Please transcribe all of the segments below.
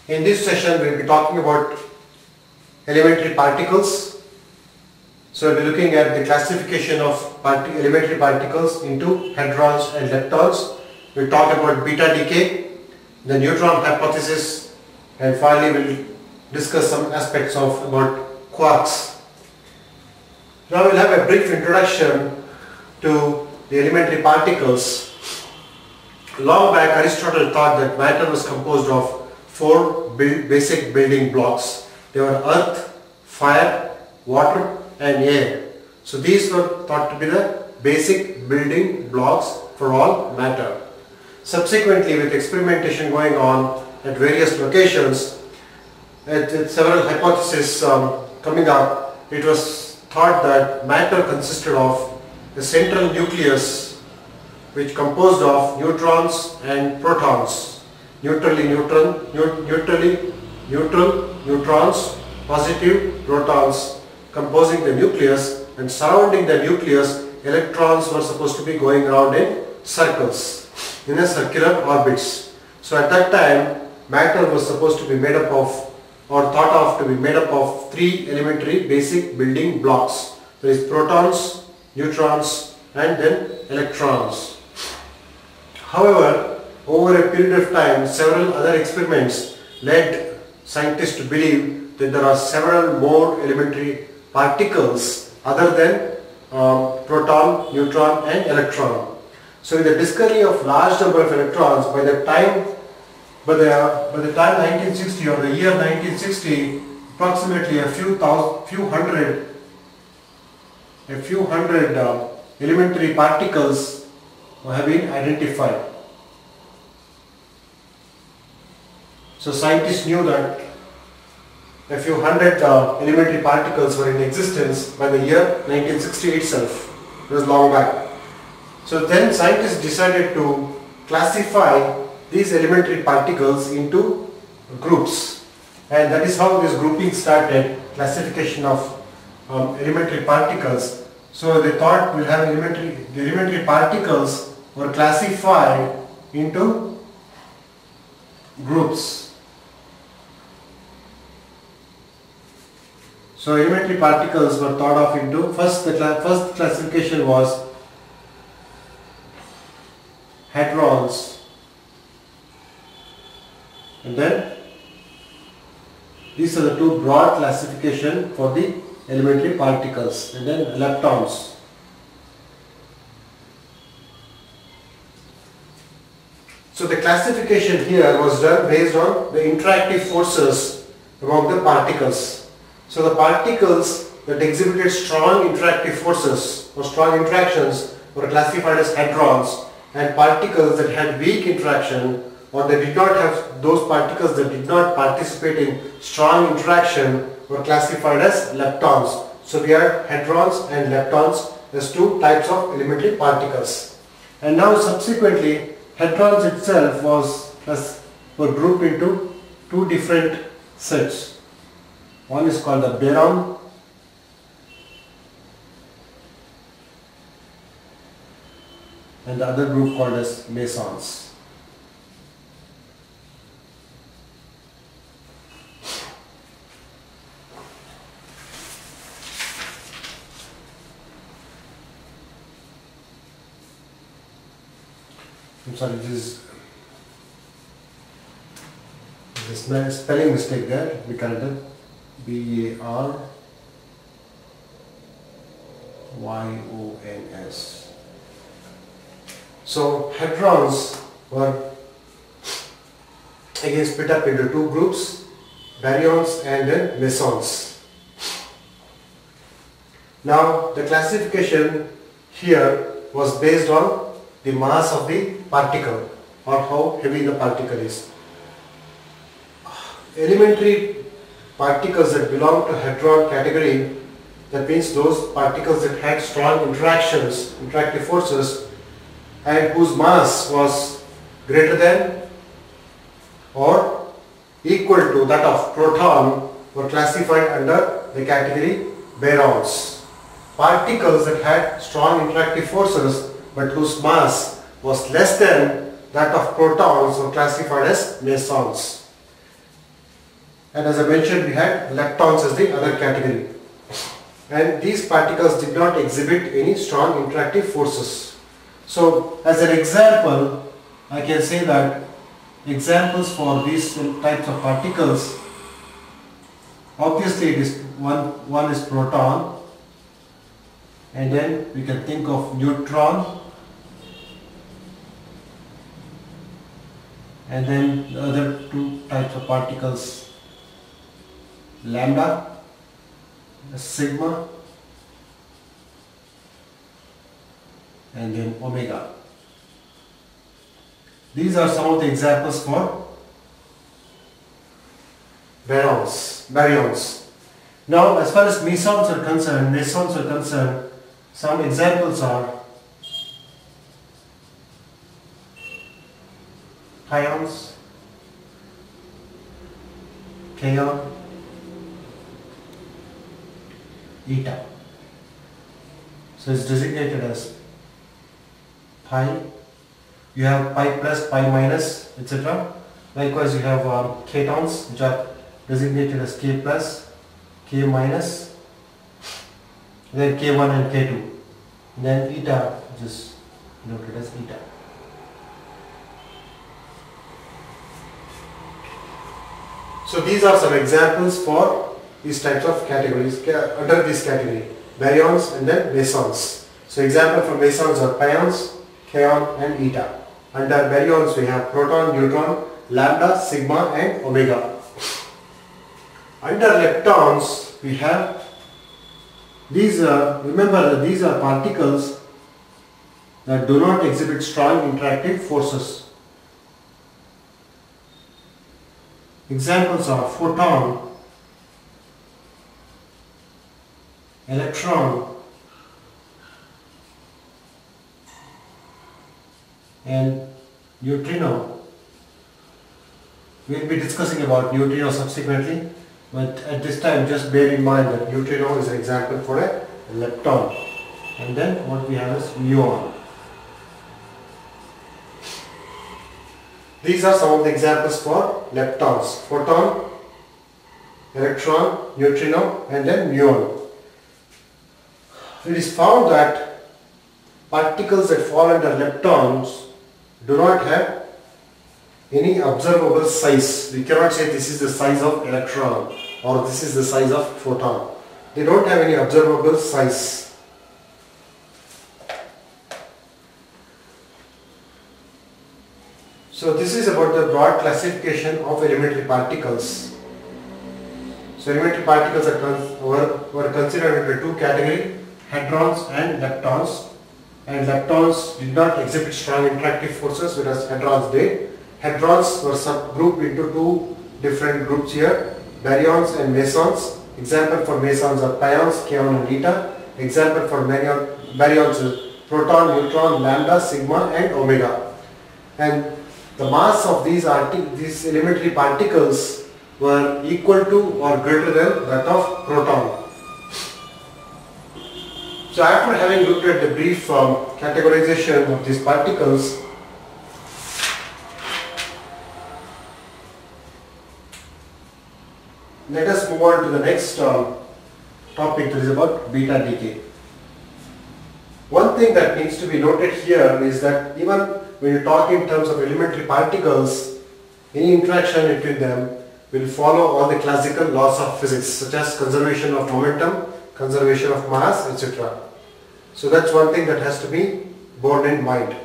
In this session we will be talking about elementary particles. So we will be looking at the classification of elementary particles into hadrons and leptons. We will talk about beta decay, the neutron hypothesis, and finally we will discuss some aspects about quarks. Now we will have a brief introduction to the elementary particles. Long back Aristotle thought that matter was composed of four basic building blocks. They were earth, fire, water and air. So these were thought to be the basic building blocks for all matter. Subsequently, with experimentation going on at various locations, at several hypotheses coming up, it was thought that matter consisted of a central nucleus which composed of neutrons and protons, neutral, neutrons, positive protons composing the nucleus, and surrounding the nucleus electrons were supposed to be going around in circles, in a circular orbits. So at that time matter was supposed to be made up of, or thought of to be made up of, three elementary basic building blocks. There is protons, neutrons and then electrons. However, over a period of time, several other experiments led scientists to believe that there are several more elementary particles other than proton, neutron and electron. So with the discovery of large number of electrons, by the time 1960 or the year 1960, approximately a few hundred elementary particles have been identified. So scientists knew that a few hundred elementary particles were in existence by the year 1960 itself. It was long back. So then scientists decided to classify these elementary particles into groups, and that is how this grouping started, classification of elementary particles. So they thought the elementary particles were classified into groups. So elementary particles were thought of into, first classification was hadrons, and then these are the two broad classification for the elementary particles, and then leptons. So the classification here was done based on the interactive forces among the particles. So the particles that exhibited strong interactive forces or strong interactions were classified as hadrons, and particles that had weak interaction, or they did not have, those particles that did not participate in strong interaction, were classified as leptons. So we have hadrons and leptons as two types of elementary particles. And now subsequently hadrons itself were grouped into two different sets. One is called the boron and the other group called as mesons. I'm sorry, this is a spelling mistake there. We corrected. B-A-R-Y-O-N-S. So hadrons were again split up into two groups, baryons and then mesons. Now the classification here was based on the mass of the particle, or how heavy the particle is. Elementary particles that belong to hadron category, that means those particles that had strong interactive forces, and whose mass was greater than or equal to that of proton, were classified under the category barons. Particles that had strong interactive forces but whose mass was less than that of protons were classified as mesons. and as I mentioned, we had leptons as the other category. And these particles did not exhibit any strong interactive forces. So as an example, I can say that examples for these types of particles, obviously it is one is proton, and then we can think of neutron, and then the other two types of particles, lambda, sigma, and then omega. These are some of the examples for baryons. Now as far as mesons are concerned, some examples are pions, kaon, eta. So it's designated as pi. You have pi plus, pi minus, etc. Likewise, you have ketons, which are designated as K plus, K minus, then K1 and K2. Then eta, which is noted as eta. So these are some examples for these types of categories, under this category, baryons and then mesons. So example for mesons are pions, kaon and eta. Under baryons we have proton, neutron, lambda, sigma and omega. Under leptons we have these, remember that these are particles that do not exhibit strong interactive forces. Examples are photon, electron and neutrino. We will be discussing about neutrino subsequently, but at this time just bear in mind that neutrino is an example for a lepton. And then what we have is muon. These are some of the examples for leptons: photon, electron, neutrino and then muon. It is found that particles that fall under leptons do not have any observable size. We cannot say this is the size of electron or this is the size of photon. They don't have any observable size. So this is about the broad classification of elementary particles. So elementary particles were considered under two categories, hadrons and leptons. And leptons did not exhibit strong interactive forces, whereas hadrons did. Hadrons were subgrouped into two different groups here, baryons and mesons. Example for mesons are pions, kaon and eta. Example for baryons is proton, neutron, lambda, sigma and omega. And the mass of these elementary particles were equal to or greater than that of proton. So after having looked at the brief categorization of these particles, let us move on to the next topic, that is about beta decay. One thing that needs to be noted here is that even when you talk in terms of elementary particles, any interaction between them will follow all the classical laws of physics, such as conservation of momentum, conservation of mass, etc. So that's one thing that has to be borne in mind.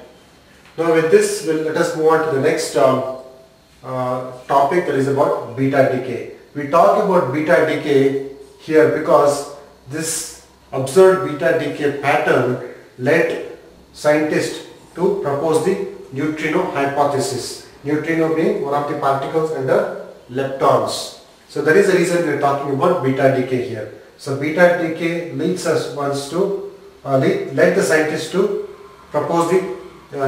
Now with this, let us move on to the next topic, that is about beta decay. We talk about beta decay here because this observed beta decay pattern led scientists to propose the neutrino hypothesis. Neutrino being one of the particles under leptons. So that is the reason we are talking about beta decay here. So beta decay leads led the scientists to propose the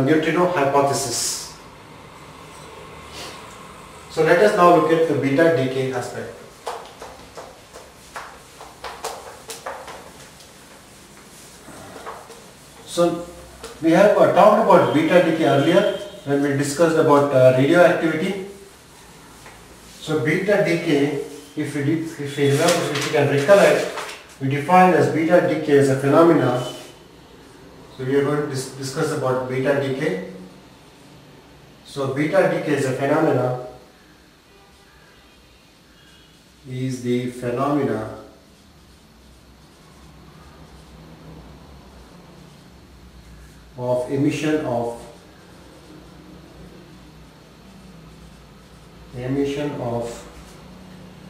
neutrino hypothesis. So let us now look at the beta decay aspect. So we have talked about beta decay earlier when we discussed about radioactivity. So beta decay, if you can recollect, we define as beta decay as a phenomena. So we are going to discuss about beta decay. So beta decay is a phenomena, is the phenomena of emission of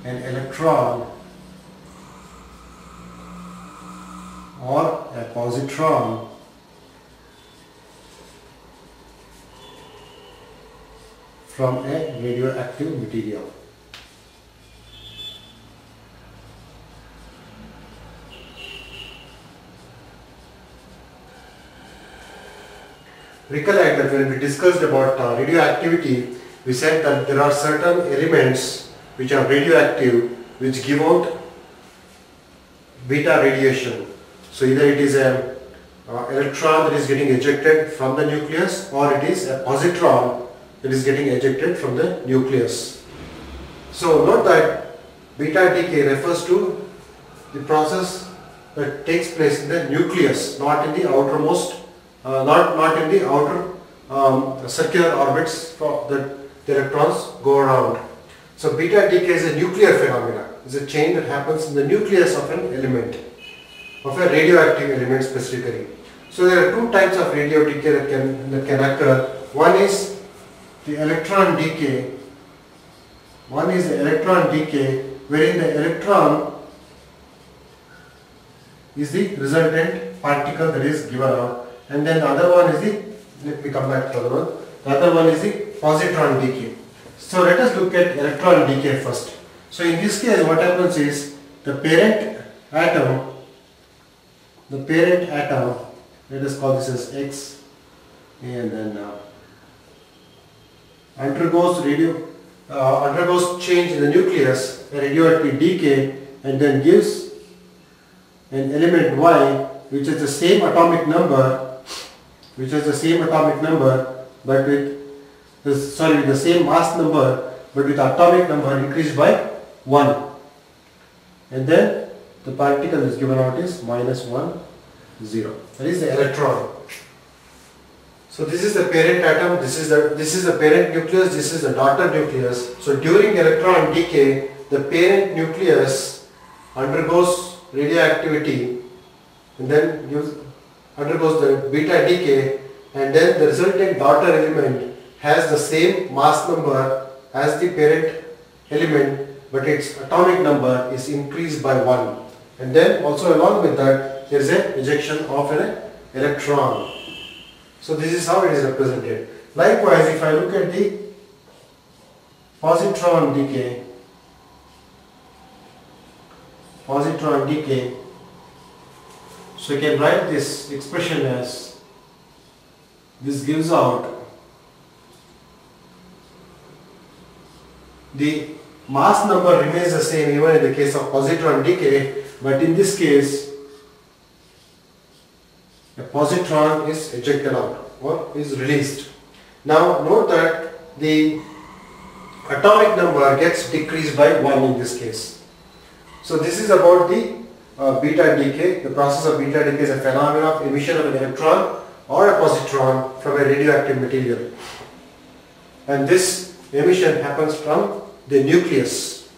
an electron or a positron from a radioactive material. Recollect that when we discussed about radioactivity, we said that there are certain elements which are radioactive which give out beta radiation. So either it is an electron that is getting ejected from the nucleus, or it is a positron that is getting ejected from the nucleus. So note that beta decay refers to the process that takes place in the nucleus, not in the outermost, not in the outer circular orbits that the electrons go around. So beta decay is a nuclear phenomena. It's a change that happens in the nucleus of an element, of a radioactive element specifically. So there are two types of radio decay that can occur. One is the electron decay. One is the electron decay, wherein the electron is the resultant particle that is given out, and then the other one is the, let me come back to the other one. The other one is the positron decay. So let us look at electron decay first. So in this case, what happens is the parent atom, let us call this as X, and then undergoes change in the nucleus, a radioactive decay, and then gives an element Y which has the same atomic number, but with the same mass number, but with atomic number increased by 1, and then the particle is given out is -1, 0. That is the electron. So this is the parent atom, this is the parent nucleus, this is the daughter nucleus. So during electron decay, the parent nucleus undergoes radioactivity and then undergoes the beta decay, and then the resultant daughter element has the same mass number as the parent element, but its atomic number is increased by 1. And then also along with that, there is an ejection of an electron. So this is how it is represented. Likewise, if I look at the positron decay, so I can write this expression as, this gives out the mass number remains the same even in the case of positron decay, but in this case a positron is ejected out or is released. Now note that the atomic number gets decreased by 1 in this case. So this is about the beta decay. The process of beta decay is a phenomenon of emission of an electron or a positron from a radioactive material, and this emission happens from the nucleus.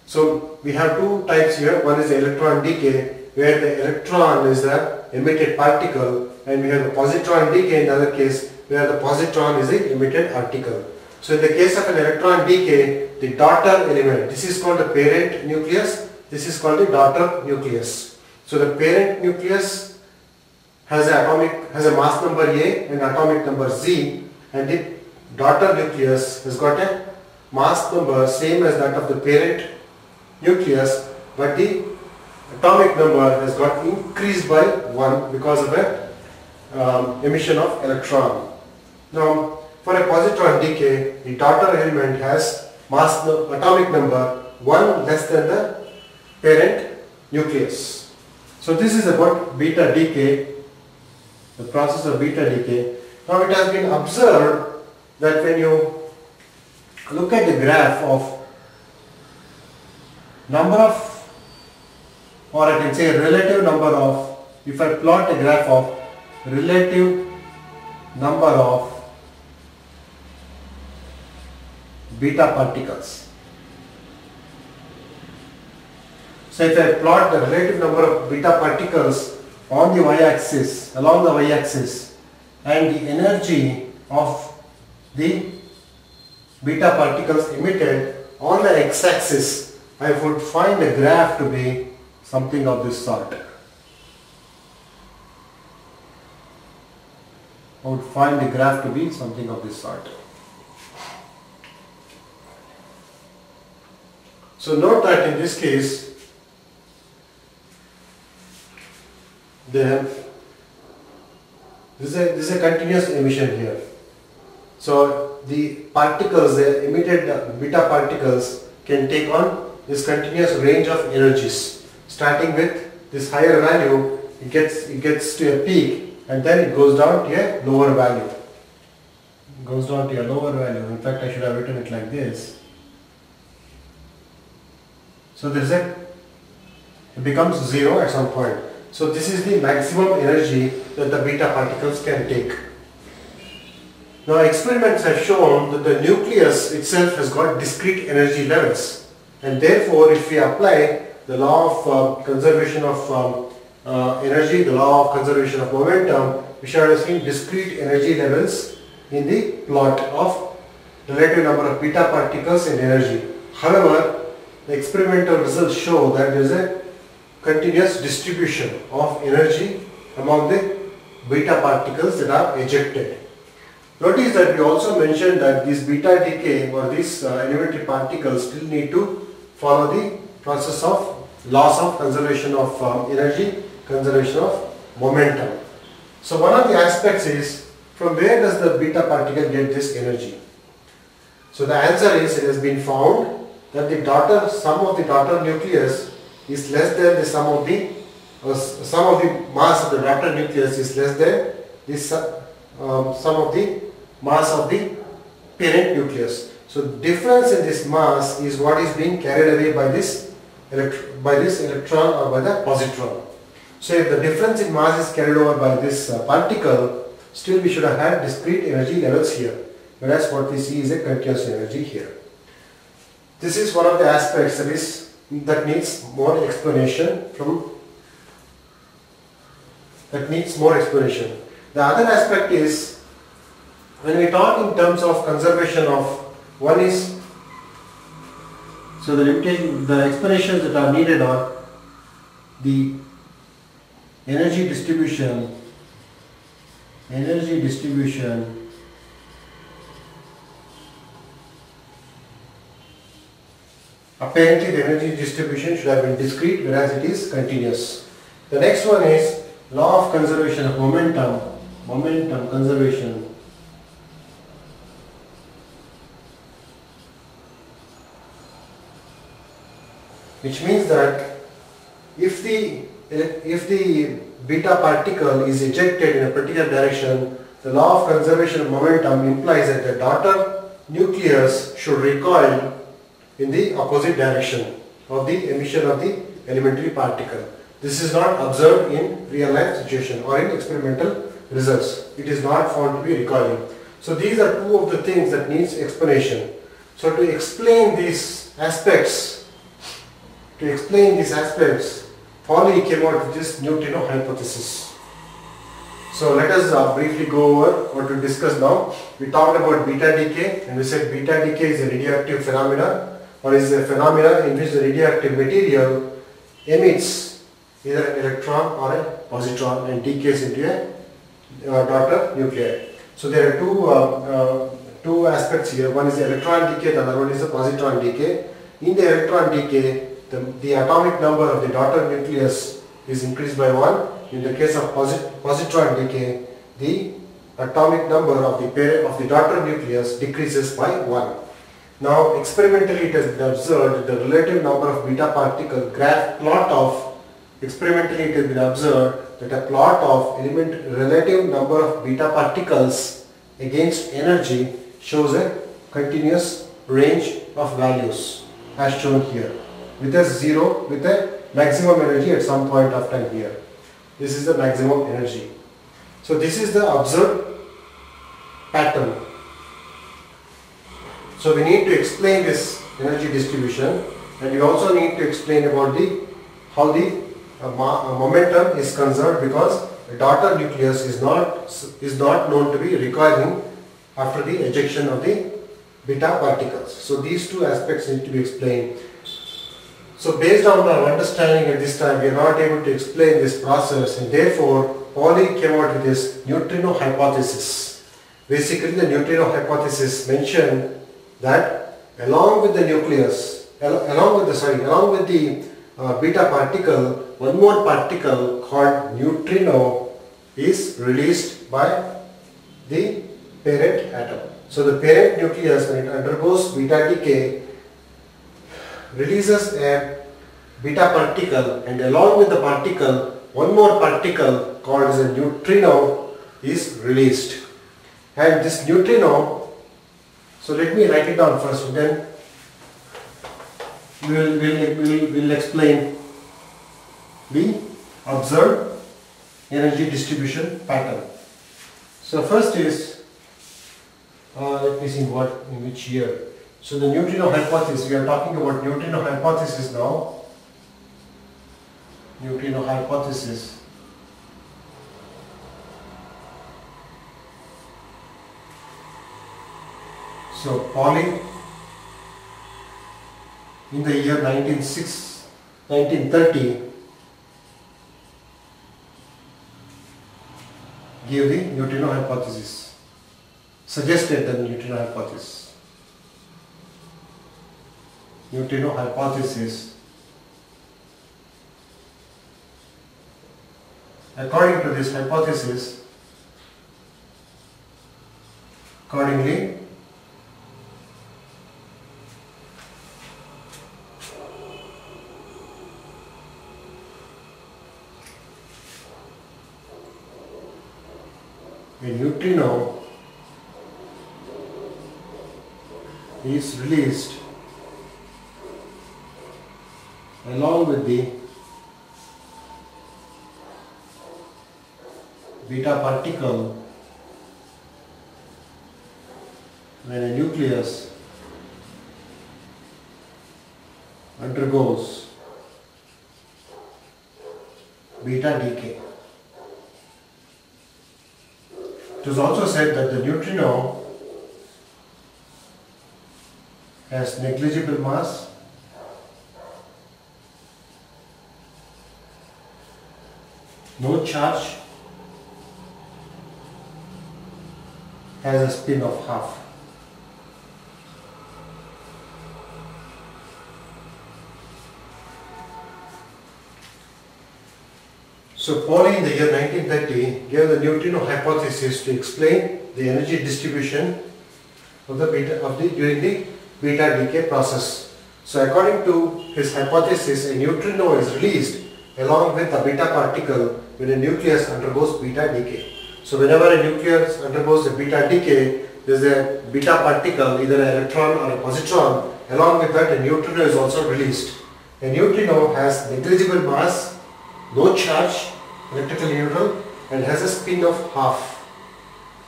So we have two types here. One is the electron decay, where the electron is the emitted particle, and we have the positron decay in the other case, where the positron is the emitted particle. So in the case of an electron decay, the daughter element, this is called the parent nucleus, this is called the daughter nucleus. So the parent nucleus has a mass number A and atomic number Z, and the daughter nucleus has got a mass number same as that of the parent nucleus, but the atomic number has got increased by 1 because of a emission of electron. Now for a positron decay, the daughter element has atomic number 1 less than the parent nucleus. So this is about beta decay, the process of beta decay. Now it has been observed that when you look at the graph of number of, or I can say relative number of, if I plot a graph of relative number of beta particles. So if I plot the relative number of beta particles on the y-axis, along the y-axis, and the energy of the beta particles emitted on the x-axis, I would find the graph to be something of this sort. I would find the graph to be something of this sort. So note that in this case, this is a continuous emission here. So the particles, the emitted beta particles can take on this continuous range of energies. Starting with this higher value, it gets to a peak, and then it goes down to a lower value. It goes down to a lower value. In fact, I should have written it like this. So it becomes zero at some point. So this is the maximum energy that the beta particles can take. Now experiments have shown that the nucleus itself has got discrete energy levels, and therefore if we apply the law of conservation of energy, the law of conservation of momentum, we shall have seen discrete energy levels in the plot of relative number of beta particles and energy. However, the experimental results show that there is a continuous distribution of energy among the beta particles that are ejected. Notice that we also mentioned that this beta decay or these elementary particles still need to follow the process of loss of conservation of energy, conservation of momentum. So one of the aspects is, from where does the beta particle get this energy? So the answer is, it has been found that the sum of the daughter nucleus is less than the sum of the mass of the daughter nucleus is less than the sum of the mass of the parent nucleus. So difference in this mass is what is being carried away by this electron or by the positron. So if the difference in mass is carried over by this particle, still we should have had discrete energy levels here, whereas what we see is a continuous energy here. This is one of the aspects that needs more explanation. The other aspect is, when we talk in terms of conservation of, one is, so the explanations that are needed are the energy distribution. Apparently the energy distribution should have been discrete, whereas it is continuous. The next one is law of conservation of momentum conservation. Which means that if the beta particle is ejected in a particular direction, the law of conservation of momentum implies that the daughter nucleus should recoil in the opposite direction of the emission of the elementary particle. This is not observed in real life situation or in experimental results. It is not found to be recoiling. So these are two of the things that needs explanation. So to explain these aspects, Pauli came out with this neutrino hypothesis. So let us briefly go over what we discussed now. We talked about beta decay, and we said beta decay is a radioactive phenomena, or is a phenomena in which the radioactive material emits either an electron or a positron and decays into a daughter nuclei. So there are two aspects here. One is the electron decay, the other one is the positron decay. In the electron decay, the atomic number of the daughter nucleus is increased by 1. In the case of positron decay, the atomic number of the daughter nucleus decreases by 1. Now experimentally it has been observed that the relative number of beta particle experimentally it has been observed that a plot of relative number of beta particles against energy shows a continuous range of values as shown here. with a 0 with a maximum energy at some point of time here. This is the maximum energy. So this is the observed pattern. So we need to explain this energy distribution, and we also need to explain about how the momentum is conserved, because the daughter nucleus is not known to be recoiling after the ejection of the beta particles. So these two aspects need to be explained. So based on our understanding at this time, we are not able to explain this process, and therefore Pauli came out with this neutrino hypothesis. Basically, the neutrino hypothesis mentioned that along with the nucleus, along with the beta particle, one more particle called neutrino is released by the parent atom. So the parent nucleus, when it undergoes beta decay, releases a beta particle, and along with the particle, one more particle called as a neutrino is released. And this neutrino, so let me write it down first, and then we'll explain the observed energy distribution pattern. So first is, let me see in which year. So the neutrino hypothesis, we are talking about neutrino hypothesis now. Neutrino hypothesis. So Pauli in the year 1930 gave the neutrino hypothesis, suggested the neutrino hypothesis. Neutrino hypothesis. According to this hypothesis, accordingly, a neutrino is released along with the beta particle when a nucleus undergoes beta decay. It was also said that the neutrino has negligible mass, no charge, has a spin of half. So Pauli in the year 1930 gave the neutrino hypothesis to explain the energy distribution of the during the beta decay process. So according to his hypothesis, a neutrino is released along with the beta particle when a nucleus undergoes beta decay. So whenever a nucleus undergoes a beta decay, there is a beta particle, either an electron or a positron. Along with that, a neutrino is also released. A neutrino has negligible mass, no charge, electrically neutral, and has a spin of half.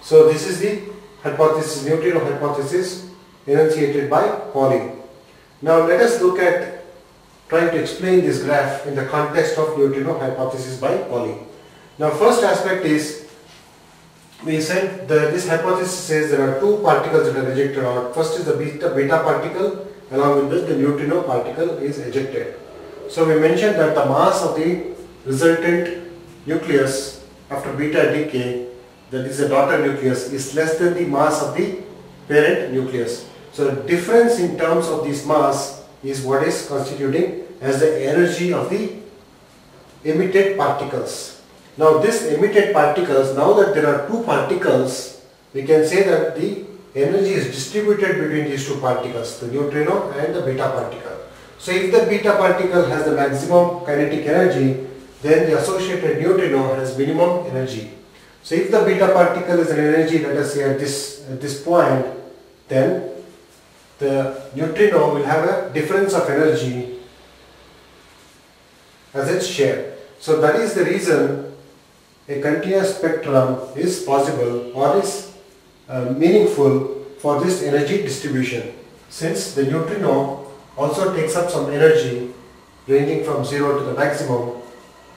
So this is the hypothesis, neutrino hypothesis enunciated by Pauli. Now let us look at trying to explain this graph in the context of neutrino hypothesis by Pauli. Now first aspect is, we said that this hypothesis says there are two particles that are ejected out. First is the beta particle, along with this the neutrino particle is ejected. So we mentioned that the mass of the resultant nucleus after beta decay, that is a daughter nucleus, is less than the mass of the parent nucleus. So the difference in terms of this mass is what is constituting as the energy of the emitted particles. Now this emitted particles, now that there are two particles, we can say that the energy is distributed between these two particles, the neutrino and the beta particle. So if the beta particle has the maximum kinetic energy, then the associated neutrino has minimum energy. So if the beta particle is an energy, let us say at this point, then the neutrino will have a difference of energy as its share. So that is the reason a continuous spectrum is possible or is meaningful for this energy distribution, since the neutrino also takes up some energy ranging from 0 to the maximum,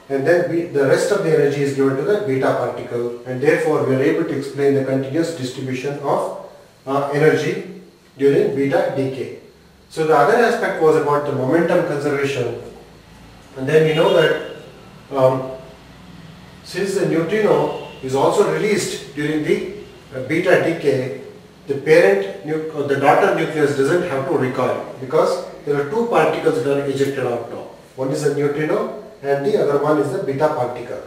and then the rest of the energy is given to the beta particle, and therefore we are able to explain the continuous distribution of energy during beta decay. So the other aspect was about the momentum conservation, and then we know that since the neutrino is also released during the beta decay, the the daughter nucleus doesn't have to recoil, because there are two particles that are ejected out now. One is the neutrino and the other one is the beta particle.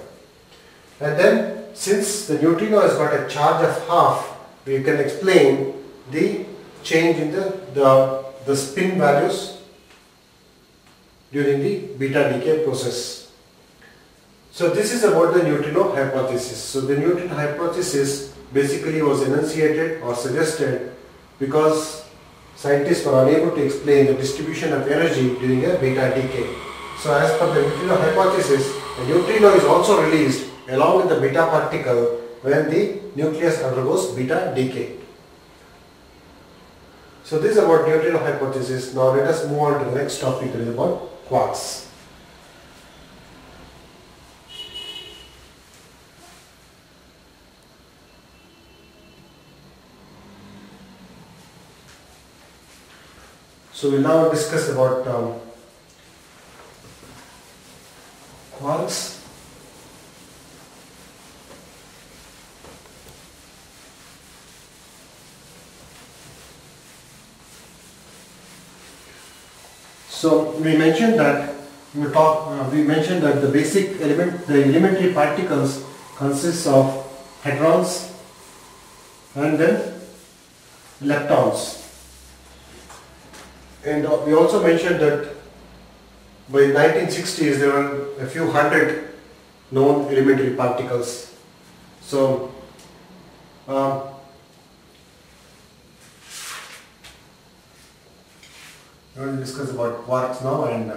And then since the neutrino has got a charge of half, we can explain the change in the spin values during the beta decay process. So this is about the neutrino hypothesis. So the neutrino hypothesis basically was enunciated or suggested because scientists were unable to explain the distribution of energy during a beta decay. So as per the neutrino hypothesis, the neutrino is also released along with the beta particle when the nucleus undergoes beta decay. So this is about neutrino hypothesis. Now let us move on to the next topic, that is about quarks. So we will now discuss about quarks. So we mentioned that the basic element, the elementary particles, consists of hadrons and then leptons. And we also mentioned that by 1960s there were a few hundred known elementary particles. So we will discuss about quarks now. And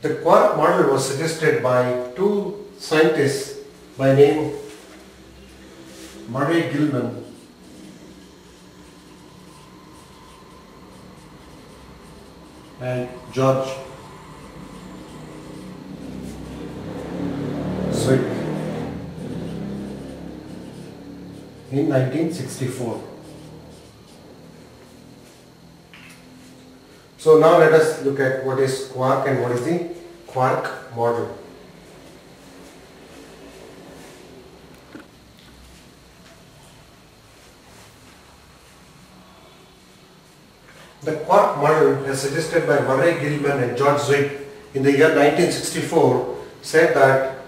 the quark model was suggested by two scientists by name Murray Gell-Mann and George Zwick in 1964. So now let us look at what is quark and what is the quark model. The quark model, as suggested by Murray Gell-Mann and George Zwick in the year 1964, said that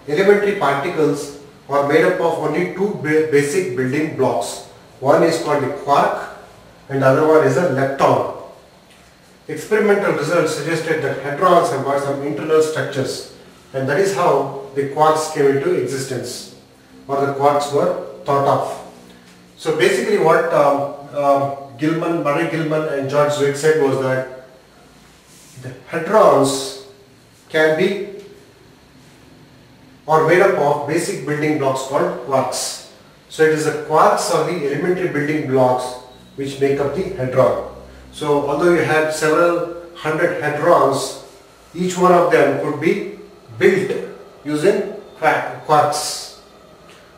elementary particles are made up of only two basic building blocks. One is called the quark and the other one is a lepton. Experimental results suggested that hadrons have got some internal structures, and that is how the quarks came into existence, or the quarks were thought of. So basically what Murray Gell-Mann and George Zwick said was that the hadrons can be or made up of basic building blocks called quarks. So it is the quarks or the elementary building blocks which make up the hadron. So although you had several hundred hadrons, each one of them could be built using quarks.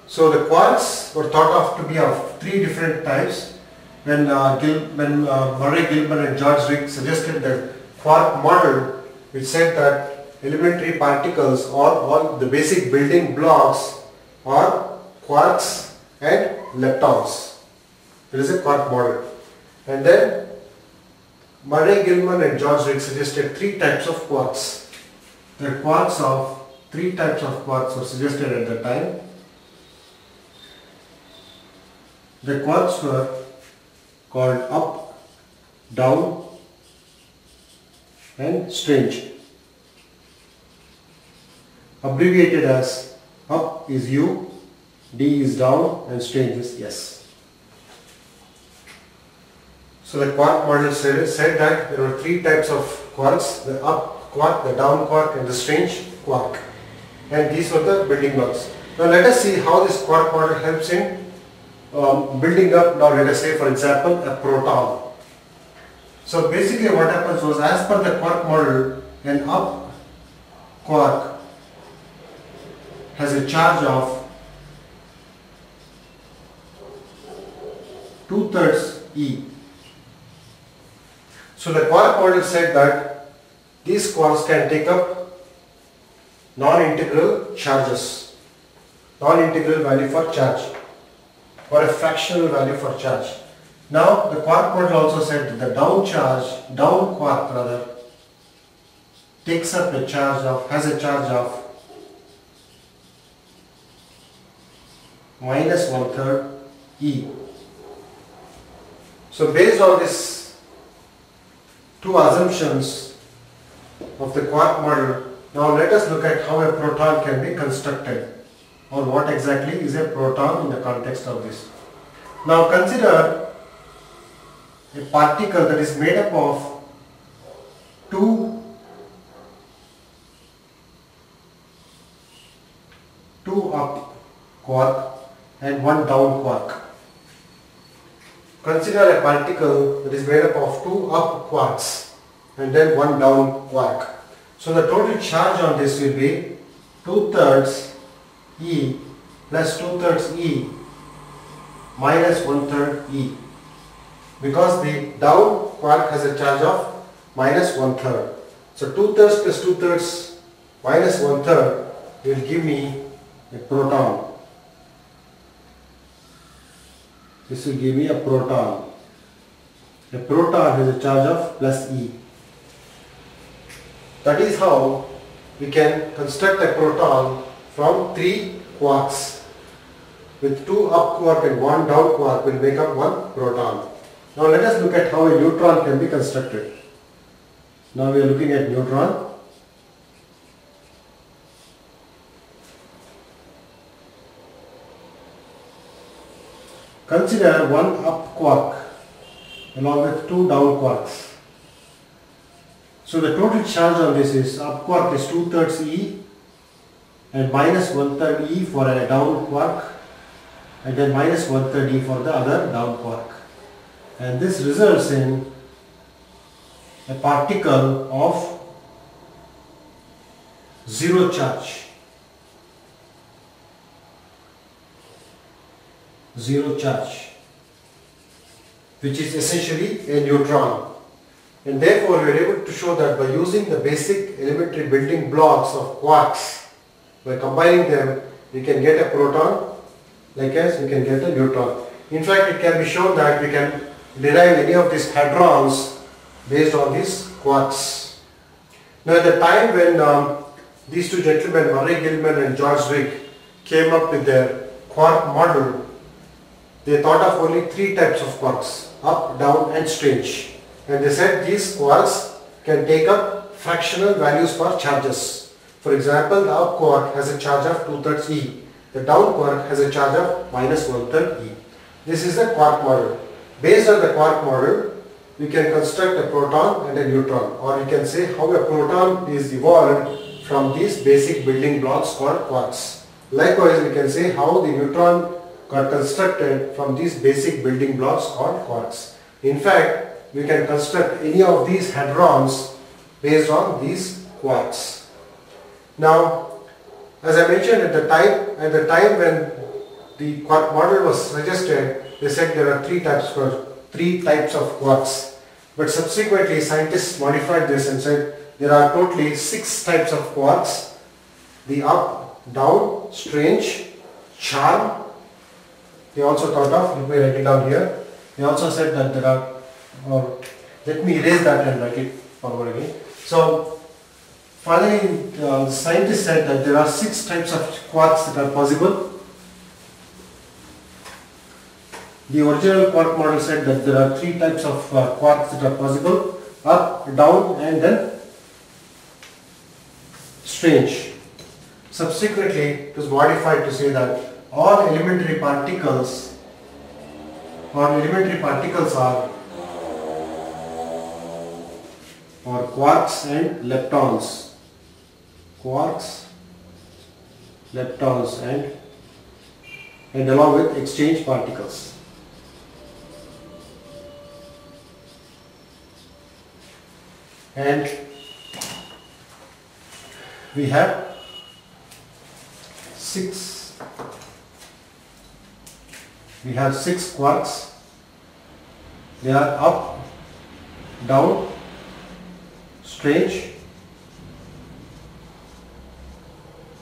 So the quarks were thought of to be of three different types. When Murray Gell-Mann and George Zwick suggested that quark model, which said that elementary particles or all the basic building blocks are quarks and leptons. It is a quark model. And then Murray Gell-Mann and George Zwick suggested three types of quarks. Three types of quarks were suggested at the time. The quarks were called up, down and strange. Abbreviated as up is U, D is down and strange is S. So the quark model said that there were three types of quarks, the up quark, the down quark and the strange quark. And these were the building blocks. Now let us see how this quark model helps in building up, now let us say for example a proton. So basically what happens was, as per the quark model, an up quark has a charge of 2/3 E. So the quark model said that these quarks can take up non-integral charges, non-integral value for charge, or a fractional value for charge. Now the quark model also said that the down quark rather, takes up a charge of, has a charge of minus 1/3 E. So based on these two assumptions of the quark model, now let us look at how a proton can be constructed, or what exactly is a proton in the context of this. Now consider a particle that is made up of two up quark and one down quark. Consider a particle that is made up of two up quarks and then one down quark. So the total charge on this will be 2/3 E plus 2/3 E minus 1/3 E, because the down quark has a charge of minus 1/3. So 2/3 plus 2/3 minus 1/3 will give me a proton. This will give me a proton. A proton has a charge of plus E. That is how we can construct a proton from three quarks. With two up quark and one down quark will make up one proton. Now let us look at how a neutron can be constructed. Now we are looking at neutron. Consider one up quark along with two down quarks. So the total charge on this is, up quark is 2/3 E and minus 1/3 E for a down quark, and then minus 1/3 E for the other down quark. And this results in a particle of zero charge. Zero charge, which is essentially a neutron. And therefore we are able to show that by using the basic elementary building blocks of quarks, by combining them, we can get a proton, likewise we can get a neutron. In fact, it can be shown that we can derive any of these hadrons based on these quarks. Now at the time when these two gentlemen, Murray Gell-Mann and George Rigg, came up with their quark model, they thought of only three types of quarks, up, down and strange. And they said these quarks can take up fractional values for charges. For example, the up quark has a charge of 2/3 E. The down quark has a charge of minus 1/3 E. This is the quark model. Based on the quark model, we can construct a proton and a neutron, or we can say how a proton is evolved from these basic building blocks called quarks. Likewise, we can say how the neutron got constructed from these basic building blocks called quarks. In fact, we can construct any of these hadrons based on these quarks. Now, as I mentioned at the time when the quark model was suggested, they said there are three types of quarks. But subsequently, scientists modified this and said there are totally 6 types of quarks: the up, down, strange, charm. They also thought of, let me write it down here. They also said that there are, let me erase that and write it forward again. So finally, the scientists said that there are 6 types of quarks that are possible. The original quark model said that there are 3 types of quarks that are possible: up, down and then strange. Subsequently, it was modified to say that all elementary particles are or quarks and leptons. Quarks, leptons and along with exchange particles. And we have six quarks. They are up, down, strange,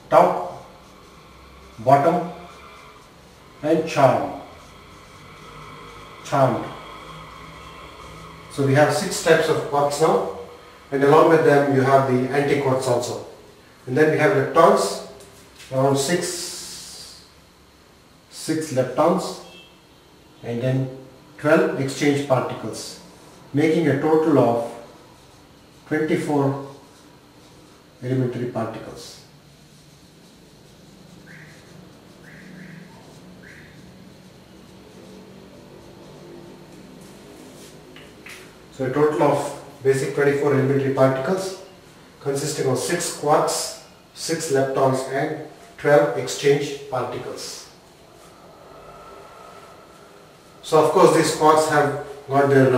top, bottom and charmed. So we have 6 types of quarks now, and along with them you have the antiquarks also. And then we have leptons, around 6 leptons, and then 12 exchange particles, making a total of 24 elementary particles. So a total of basic 24 elementary particles consisting of 6 quarks, 6 leptons and 12 exchange particles. So of course these quarks have got their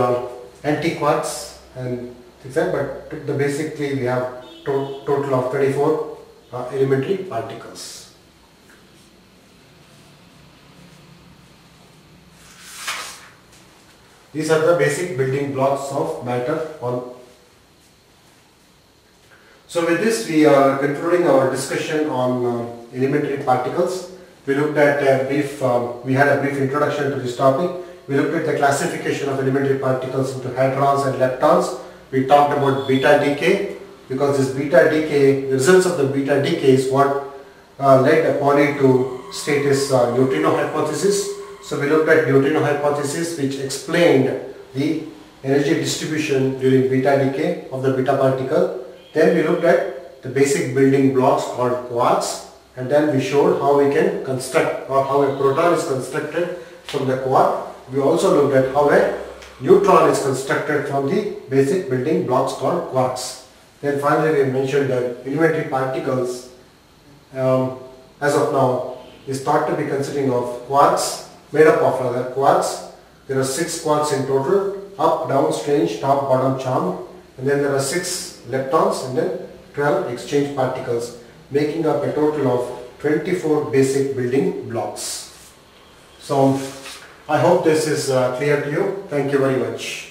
antiquarks and things like that, but basically we have total of 24 elementary particles. These are the basic building blocks of matter. So with this we are concluding our discussion on elementary particles. We looked at we had a brief introduction to this topic. We looked at the classification of elementary particles into hadrons and leptons. We talked about beta decay, because this beta decay, the results of the beta decay is what led Pauli to state his neutrino hypothesis. So we looked at neutrino hypothesis, which explained the energy distribution during beta decay of the beta particle. Then we looked at the basic building blocks called quarks, and then we showed how we can construct, or how a proton is constructed from the quark. We also looked at how a neutron is constructed from the basic building blocks called quarks. Then finally we mentioned that elementary particles as of now is thought to be consisting of quarks, made up of rather quarks. There are 6 quarks in total, up, down, strange, top, bottom, charmed, and then there are 6 leptons and then 12 exchange particles, making up a total of 24 basic building blocks. So I hope this is clear to you. Thank you very much.